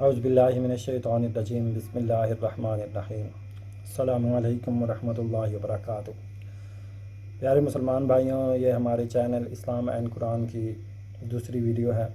اعوذ باللہ من الشیطان الرجیم بسم اللہ الرحمن الرحیم السلام علیکم ورحمۃ اللہ وبرکاتہ۔ پیارے مسلمان بھائیوں، یہ ہمارے چینل اسلام اینڈ قرآن کی دوسری ویڈیو ہے،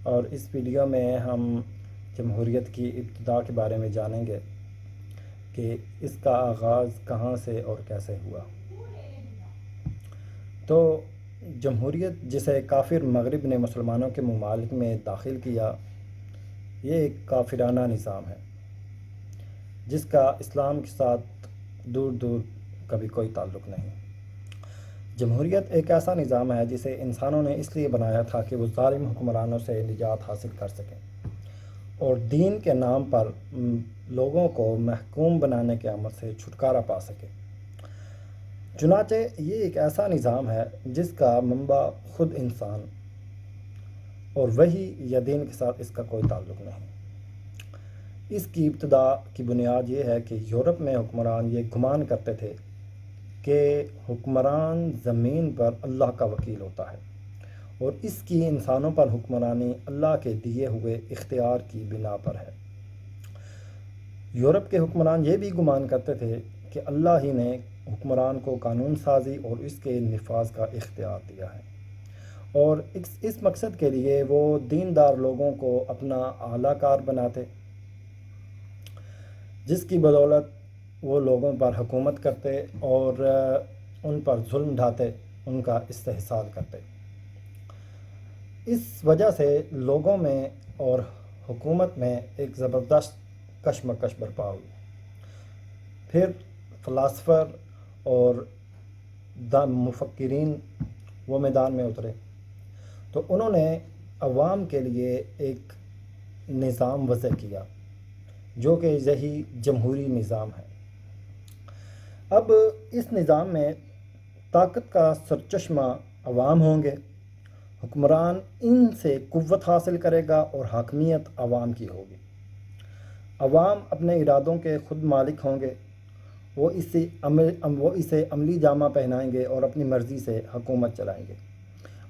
اور اس ویڈیو میں ہم جمہوریت کی ابتدا کے بارے میں جانیں گے کہ اس کا آغاز کہاں سے اور کیسے ہوا۔ تو جمہوریت جسے کافر مغرب نے مسلمانوں کے ممالک میں داخل کیا، یہ ایک کافرانہ نظام ہے جس کا اسلام کے ساتھ دور دور کبھی کوئی تعلق نہیں۔ جمہوریت ایک ایسا نظام ہے جسے انسانوں نے اس لیے بنایا تھا کہ وہ ظالم حکمرانوں سے نجات حاصل کر سکیں اور دین کے نام پر لوگوں کو محکوم بنانے کے عمل سے چھٹکارا پا سکے۔ چنانچہ یہ ایک ایسا نظام ہے جس کا منبع خود انسان اور وحی یا دین کے ساتھ اس کا کوئی تعلق نہیں۔ اس کی ابتدا کی بنیاد یہ ہے کہ یورپ میں حکمران یہ گمان کرتے تھے کہ حکمران زمین پر اللہ کا وکیل ہوتا ہے اور اس کی انسانوں پر حکمرانی اللہ کے دیے ہوئے اختیار کی بنا پر ہے۔ یورپ کے حکمران یہ بھی گمان کرتے تھے کہ اللہ ہی نے حکمران کو قانون سازی اور اس کے نفاذ کا اختیار دیا ہے، اور اس مقصد کے لیے وہ دیندار لوگوں کو اپنا اعلیٰ کار بناتے، جس کی بدولت وہ لوگوں پر حکومت کرتے اور ان پر ظلم ڈھاتے، ان کا استحصال کرتے۔ اس وجہ سے لوگوں میں اور حکومت میں ایک زبردست کشمکش برپا ہوئی۔ پھر فلاسفر اور مفکرین وہ میدان میں اترے، تو انہوں نے عوام کے لیے ایک نظام وضع کیا جو کہ یہی جمہوری نظام ہے۔ اب اس نظام میں طاقت کا سرچشمہ عوام ہوں گے، حکمران ان سے قوت حاصل کرے گا اور حاکمیت عوام کی ہوگی۔ عوام اپنے ارادوں کے خود مالک ہوں گے، وہ اسے عملی جامہ پہنائیں گے اور اپنی مرضی سے حکومت چلائیں گے،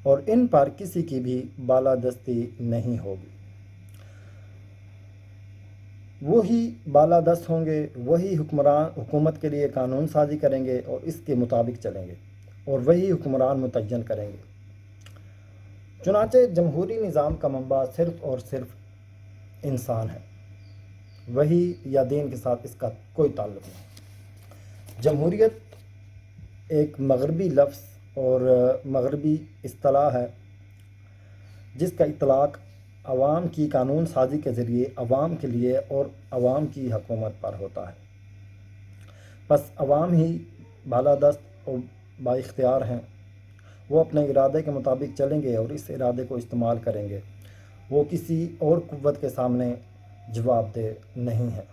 اور ان پر کسی کی بھی بالادستی نہیں ہوگی۔ وہی بالادست ہوں گے، وہی حکمران حکومت کے لیے قانون سازی کریں گے اور اس کے مطابق چلیں گے، اور وہی حکمران متعین کریں گے۔ چنانچہ جمہوری نظام کا منبع صرف اور صرف انسان ہے، وحی یا دین کے ساتھ اس کا کوئی تعلق نہیں۔ جمہوریت ایک مغربی لفظ اور مغربی اصطلاح ہے جس کا اطلاق عوام کی قانون سازی کے ذریعے عوام کے لیے اور عوام کی حکومت پر ہوتا ہے۔ بس عوام ہی بالادست اور بااختیار ہیں، وہ اپنے ارادے کے مطابق چلیں گے اور اس ارادے کو استعمال کریں گے، وہ کسی اور قوت کے سامنے جواب دہ نہیں ہے۔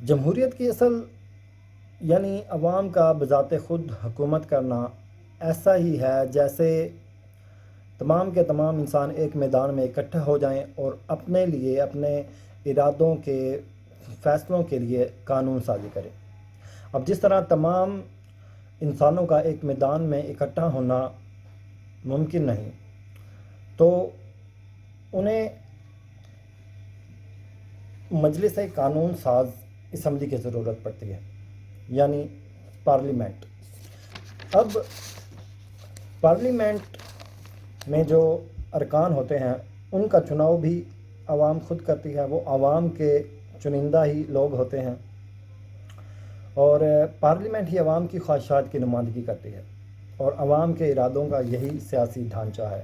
جمہوریت کی اصل یعنی عوام کا بذات خود حکومت کرنا ایسا ہی ہے جیسے تمام کے تمام انسان ایک میدان میں اکٹھا ہو جائیں اور اپنے لیے اپنے ارادوں کے فیصلوں کے لیے قانون سازی کریں۔ اب جس طرح تمام انسانوں کا ایک میدان میں اکٹھا ہونا ممکن نہیں، تو انہیں مجلس قانون ساز اسمبلی کی ضرورت پڑتی ہے، یعنی پارلیمنٹ۔ اب پارلیمنٹ میں جو ارکان ہوتے ہیں ان کا چناؤ بھی عوام خود کرتی ہے، وہ عوام کے چنندہ ہی لوگ ہوتے ہیں، اور پارلیمنٹ ہی عوام کی خواہشات کی نمائندگی کرتی ہے، اور عوام کے ارادوں کا یہی سیاسی ڈھانچہ ہے،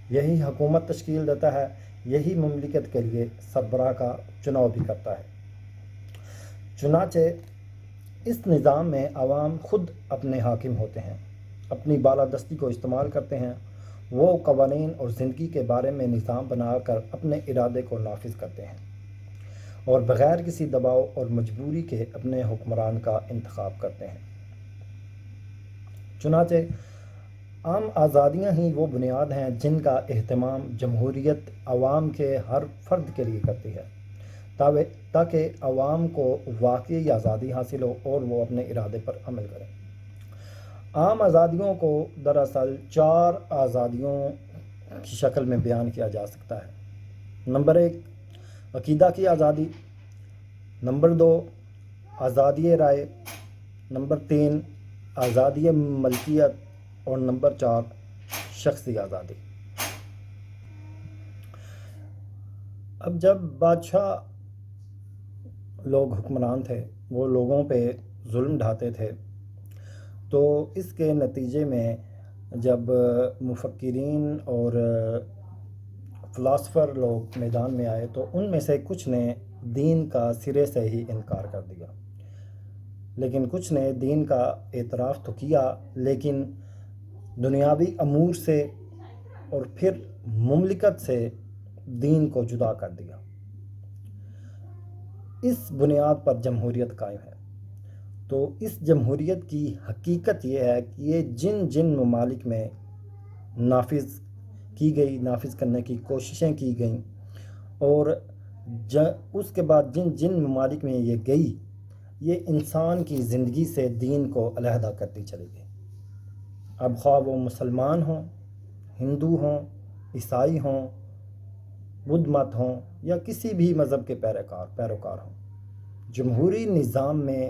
یہی حکومت تشکیل دیتا ہے، یہی مملکت کے لیے سربراہ کا چناؤ بھی کرتا ہے۔ چنانچہ اس نظام میں عوام خود اپنے حاکم ہوتے ہیں، اپنی بالادستی کو استعمال کرتے ہیں، وہ قوانین اور زندگی کے بارے میں نظام بنا کر اپنے ارادے کو نافذ کرتے ہیں اور بغیر کسی دباؤ اور مجبوری کے اپنے حکمران کا انتخاب کرتے ہیں۔ چنانچہ عام آزادیاں ہی وہ بنیاد ہیں جن کا اہتمام جمہوریت عوام کے ہر فرد کے لیے کرتی ہے، تاکہ عوام کو واقعی آزادی حاصل ہو اور وہ اپنے ارادے پر عمل کریں۔ عام آزادیوں کو دراصل 4 آزادیوں کی شکل میں بیان کیا جا سکتا ہے۔ نمبر 1 عقیدہ کی آزادی، نمبر 2 آزادی رائے، نمبر 3 آزادی ملکیت، اور نمبر 4 شخصی آزادی۔ اب جب بادشاہ لوگ حکمران تھے، وہ لوگوں پہ ظلم ڈھاتے تھے، تو اس کے نتیجے میں جب مفکرین اور فلاسفر لوگ میدان میں آئے تو ان میں سے کچھ نے دین کا سرے سے ہی انکار کر دیا، لیکن کچھ نے دین کا اعتراف تو کیا، لیکن دنیاوی امور سے اور پھر مملکت سے دین کو جدا کر دیا۔ اس بنیاد پر جمہوریت قائم ہے۔ تو اس جمہوریت کی حقیقت یہ ہے کہ یہ جن جن ممالک میں نافذ کی گئی، نافذ کرنے کی کوششیں کی گئیں، اور اس کے بعد جن جن ممالک میں یہ گئی، یہ انسان کی زندگی سے دین کو علیحدہ کرتی چلی گئی۔ اب خواہ وہ مسلمان ہوں، ہندو ہوں، عیسائی ہوں، بدھ مت ہوں، یا کسی بھی مذہب کے پیروکار ہوں، جمہوری نظام میں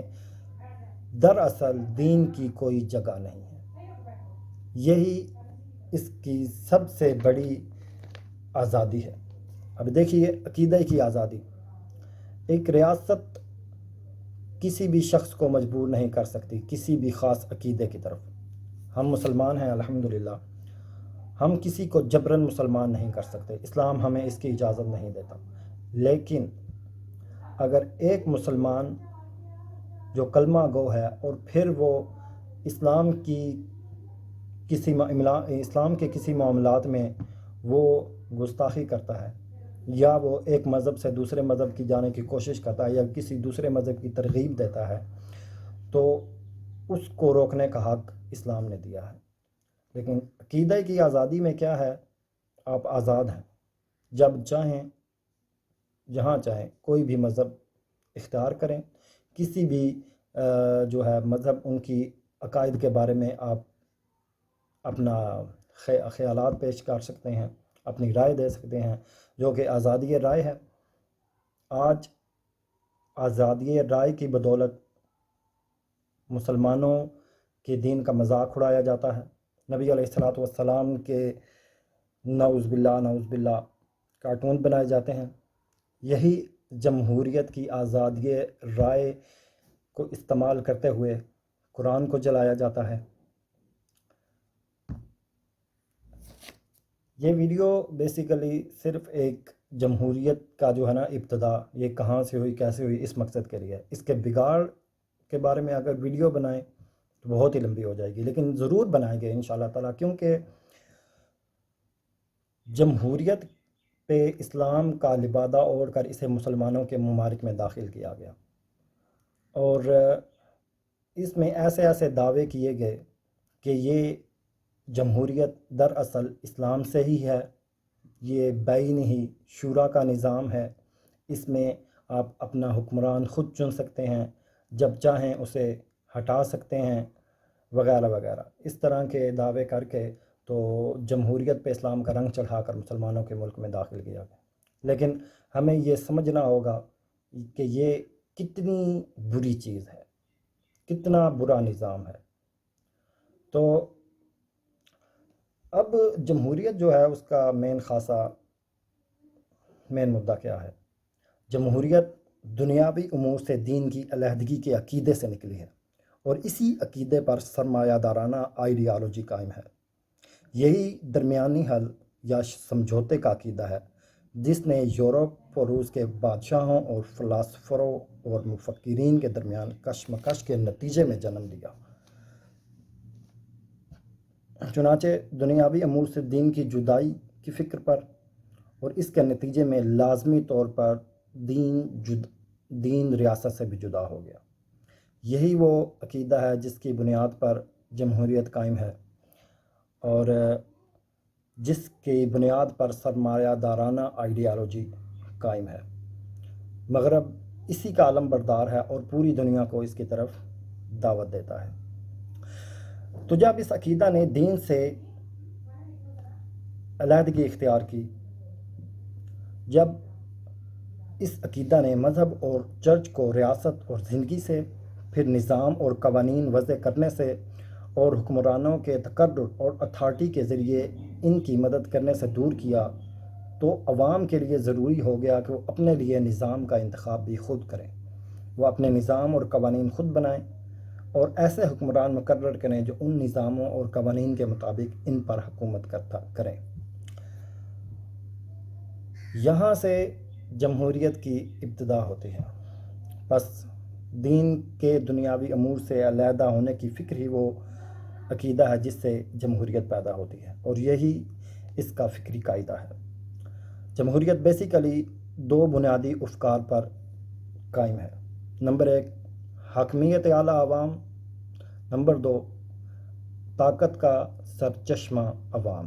دراصل دین کی کوئی جگہ نہیں ہے۔ یہی اس کی سب سے بڑی آزادی ہے۔ اب دیکھیے عقیدے کی آزادی۔ ایک ریاست کسی بھی شخص کو مجبور نہیں کر سکتی کسی بھی خاص عقیدے کی طرف۔ ہم مسلمان ہیں الحمدللہ، ہم کسی کو جبراً مسلمان نہیں کر سکتے، اسلام ہمیں اس کی اجازت نہیں دیتا۔ لیکن اگر ایک مسلمان جو کلمہ گو ہے اور پھر وہ اسلام کے کسی معاملات میں وہ گستاخی کرتا ہے، یا وہ ایک مذہب سے دوسرے مذہب کی جانے کی کوشش کرتا ہے، یا کسی دوسرے مذہب کی ترغیب دیتا ہے، تو اس کو روکنے کا حق اسلام نے دیا ہے۔ لیکن عقیدے کی آزادی میں کیا ہے؟ آپ آزاد ہیں، جب چاہیں جہاں چاہیں کوئی بھی مذہب اختیار کریں، کسی بھی جو ہے مذہب، ان کی عقائد کے بارے میں آپ اپنا خیالات پیش کر سکتے ہیں، اپنی رائے دے سکتے ہیں، جو کہ آزادی رائے ہے۔ آج آزادی رائے کی بدولت مسلمانوں کے دین کا مذاق اڑایا جاتا ہے، نبی علیہ السلام کے نعوذ باللہ کارٹون بنائے جاتے ہیں۔ یہی جمہوریت کی آزادی رائے کو استعمال کرتے ہوئے قرآن کو جلایا جاتا ہے۔ یہ ویڈیو بیسیکلی صرف ایک جمہوریت کا جو ہے نا ابتدا، یہ کہاں سے ہوئی، کیسے ہوئی، اس مقصد کے لیے۔ اس کے بگاڑ کے بارے میں اگر ویڈیو بنائیں تو بہت ہی لمبی ہو جائے گی، لیکن ضرور بنائیں گے انشاءاللہ تعالیٰ، کیونکہ جمہوریت پہ اسلام کا لبادہ اوڑھ کر اسے مسلمانوں کے ممالک میں داخل کیا گیا، اور اس میں ایسے ایسے دعوے کیے گئے کہ یہ جمہوریت دراصل اسلام سے ہی ہے، یہ بین ہی شورا کا نظام ہے، اس میں آپ اپنا حکمران خود چن سکتے ہیں، جب چاہیں اسے ہٹا سکتے ہیں، وغیرہ وغیرہ، اس طرح کے دعوے کر کے تو جمہوریت پہ اسلام کا رنگ چڑھا کر مسلمانوں کے ملک میں داخل کیا گیا۔ لیکن ہمیں یہ سمجھنا ہوگا کہ یہ کتنی بری چیز ہے، کتنا برا نظام ہے۔ تو اب جمہوریت جو ہے اس کا مین مدعا کیا ہے؟ جمہوریت دنیاوی امور سے دین کی علیحدگی کے عقیدے سے نکلی ہے، اور اسی عقیدے پر سرمایہ دارانہ آئیڈیالوجی قائم ہے۔ یہی درمیانی حل یا سمجھوتے کا عقیدہ ہے جس نے یورپ اور روس کے بادشاہوں اور فلاسفروں اور مفکرین کے درمیان کشمکش کے نتیجے میں جنم لیا۔ چنانچہ دنیاوی امور سے دین کی جدائی کی فکر پر، اور اس کے نتیجے میں لازمی طور پر دین ریاست سے بھی جدا ہو گیا۔ یہی وہ عقیدہ ہے جس کی بنیاد پر جمہوریت قائم ہے، اور جس کی بنیاد پر سرمایہ دارانہ آئیڈیالوجی قائم ہے۔ مغرب اسی کا علم بردار ہے اور پوری دنیا کو اس کی طرف دعوت دیتا ہے۔ تو جب اس عقیدہ نے دین سے علیحدگی اختیار کی، جب اس عقیدہ نے مذہب اور چرچ کو ریاست اور زندگی سے، پھر نظام اور قوانین وضع کرنے سے اور حکمرانوں کے تقرر اور اتھارٹی کے ذریعے ان کی مدد کرنے سے دور کیا، تو عوام کے لیے ضروری ہو گیا کہ وہ اپنے لیے نظام کا انتخاب بھی خود کریں، وہ اپنے نظام اور قوانین خود بنائیں اور ایسے حکمران مقرر کریں جو ان نظاموں اور قوانین کے مطابق ان پر حکومت کریں۔ یہاں سے جمہوریت کی ابتدا ہوتی ہے۔ بس دین کے دنیاوی امور سے علیحدہ ہونے کی فکر ہی وہ عقیدہ ہے جس سے جمہوریت پیدا ہوتی ہے، اور یہی اس کا فکری قاعدہ ہے۔ جمہوریت بیسیکلی دو بنیادی افکار پر قائم ہے۔ نمبر 1، حاکمیت اعلیٰ عوام۔ نمبر 2، طاقت کا سرچشمہ عوام۔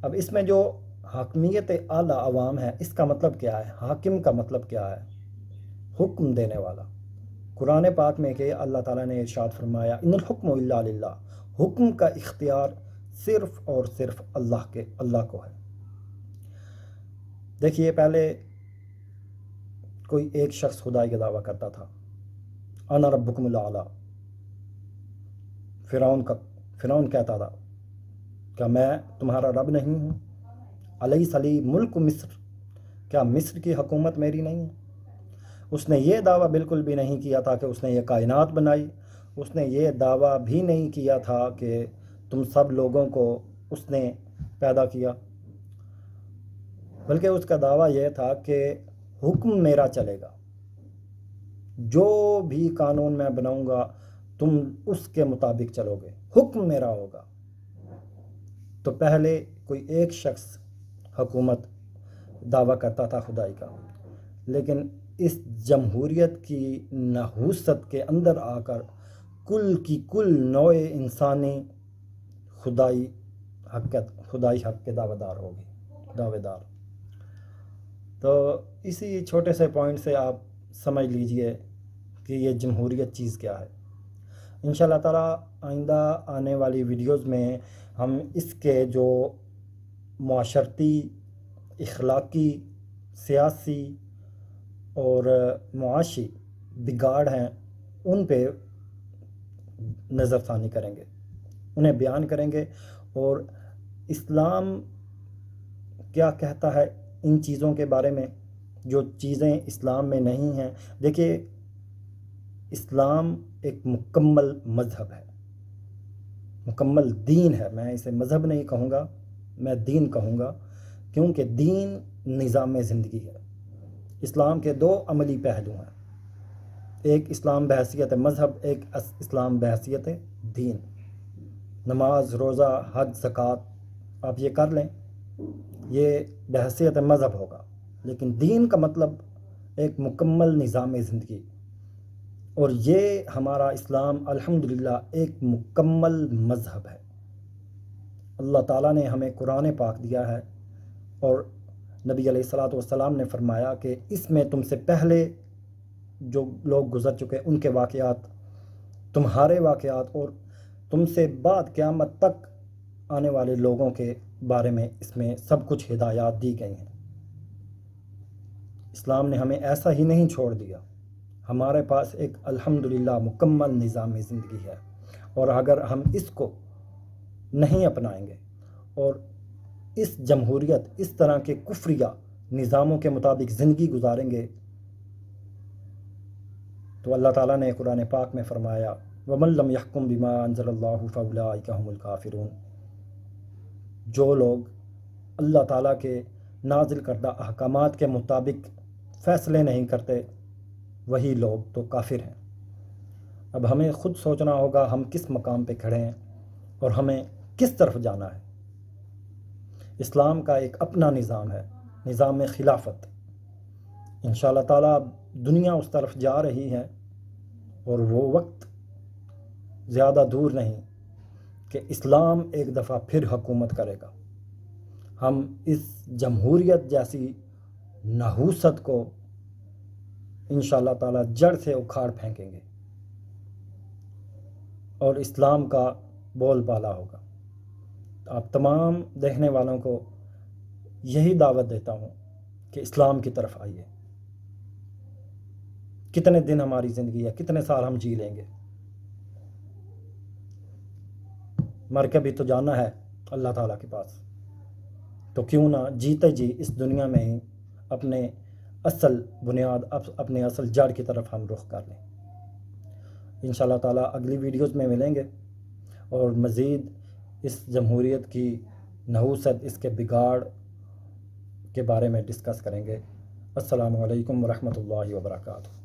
اب اس میں جو حاکمیت اعلیٰ عوام ہے، اس کا مطلب کیا ہے؟ حاکم کا مطلب کیا ہے؟ حکم دینے والا۔ قرآن پاک میں کہ اللہ تعالیٰ نے ارشاد فرمایا ان الحکم الا للہ، حکم کا اختیار صرف اور صرف اللہ کو ہے۔ دیکھیے، پہلے کوئی ایک شخص خدائی کا دعویٰ کرتا تھا، انا ربکم الاعلیٰ۔ فرعون کہتا تھا کہ میں تمہارا رب نہیں ہوں؟ الیس لی ملک مصر، کیا مصر کی حکومت میری نہیں ہے؟ اس نے یہ دعویٰ بالکل بھی نہیں کیا تھا کہ اس نے یہ کائنات بنائی، اس نے یہ دعویٰ بھی نہیں کیا تھا کہ تم سب لوگوں کو اس نے پیدا کیا، بلکہ اس کا دعویٰ یہ تھا کہ حکم میرا چلے گا، جو بھی قانون میں بناؤں گا تم اس کے مطابق چلو گے، حکم میرا ہوگا۔ تو پہلے کوئی ایک شخص حکومت دعویٰ کرتا تھا خدائی کا، لیکن اس جمہوریت کی نحوست کے اندر آ کر کل کی کل نوع انسانی خدائی حق کے دعوے دار۔ تو اسی چھوٹے سے پوائنٹ سے آپ سمجھ لیجئے کہ یہ جمہوریت چیز کیا ہے۔ انشاءاللہ تعالیٰ آئندہ آنے والی ویڈیوز میں ہم اس کے جو معاشرتی، اخلاقی، سیاسی اور معاشی بگاڑ ہیں ان پہ نظر ثانی کریں گے، انہیں بیان کریں گے، اور اسلام کیا کہتا ہے ان چیزوں کے بارے میں، جو چیزیں اسلام میں نہیں ہیں۔ دیکھیے، اسلام ایک مکمل مذہب ہے، مکمل دین ہے۔ میں اسے مذہب نہیں کہوں گا، میں دین کہوں گا، کیونکہ دین نظام زندگی ہے۔ اسلام کے دو عملی پہلو ہیں، ایک اسلام بحیثیت مذہب، ایک اسلام بحیثیت دین۔ نماز، روزہ، حج، زکوٰۃ آپ یہ کر لیں، یہ بحیثیت مذہب ہوگا، لیکن دین کا مطلب ایک مکمل نظام زندگی، اور یہ ہمارا اسلام الحمدللہ ایک مکمل مذہب ہے۔ اللہ تعالیٰ نے ہمیں قرآن پاک دیا ہے، اور نبی علیہ الصلاۃ والسلام نے فرمایا کہ اس میں تم سے پہلے جو لوگ گزر چکے ان کے واقعات، تمہارے واقعات، اور تم سے بعد قیامت تک آنے والے لوگوں کے بارے میں اس میں سب کچھ ہدایات دی گئی ہیں۔ اسلام نے ہمیں ایسا ہی نہیں چھوڑ دیا، ہمارے پاس ایک الحمدللہ مکمل نظام زندگی ہے، اور اگر ہم اس کو نہیں اپنائیں گے اور اس جمہوریت، اس طرح کے کفریہ نظاموں کے مطابق زندگی گزاریں گے، تو اللہ تعالیٰ نے قرآن پاک میں فرمایا وَمَن لَّمْ يَحْكُم بِمَا أَنزَلَ اللَّهُ فَأُولَٰئِكَ هُمُ الْكَافِرُونَ۔ جو لوگ اللہ تعالیٰ کے نازل کردہ احکامات کے مطابق فیصلے نہیں کرتے، وہی لوگ تو کافر ہیں۔ اب ہمیں خود سوچنا ہوگا ہم کس مقام پہ کھڑے ہیں اور ہمیں کس طرف جانا ہے۔ اسلام کا ایک اپنا نظام ہے، نظام خلافت۔ انشاءاللہ تعالیٰ دنیا اس طرف جا رہی ہے، اور وہ وقت زیادہ دور نہیں کہ اسلام ایک دفعہ پھر حکومت کرے گا۔ ہم اس جمہوریت جیسی نحوست کو انشاءاللہ تعالیٰ جڑ سے اکھاڑ پھینکیں گے، اور اسلام کا بول بالا ہوگا۔ آپ تمام دیکھنے والوں کو یہی دعوت دیتا ہوں کہ اسلام کی طرف آئیے۔ کتنے دن ہماری زندگی ہے، کتنے سال ہم جی لیں گے، مر کے بھی تو جانا ہے اللہ تعالیٰ کے پاس، تو کیوں نہ جیتے جی اس دنیا میں ہی اپنے اصل بنیاد، اپنے اصل جڑ کی طرف ہم رخ کر لیں۔ انشاءاللہ تعالیٰ اگلی ویڈیوز میں ملیں گے اور مزید اس جمہوریت کی نحوست، اس کے بگاڑ کے بارے میں ڈسکس کریں گے۔ السلام علیکم ورحمۃ اللہ وبرکاتہ۔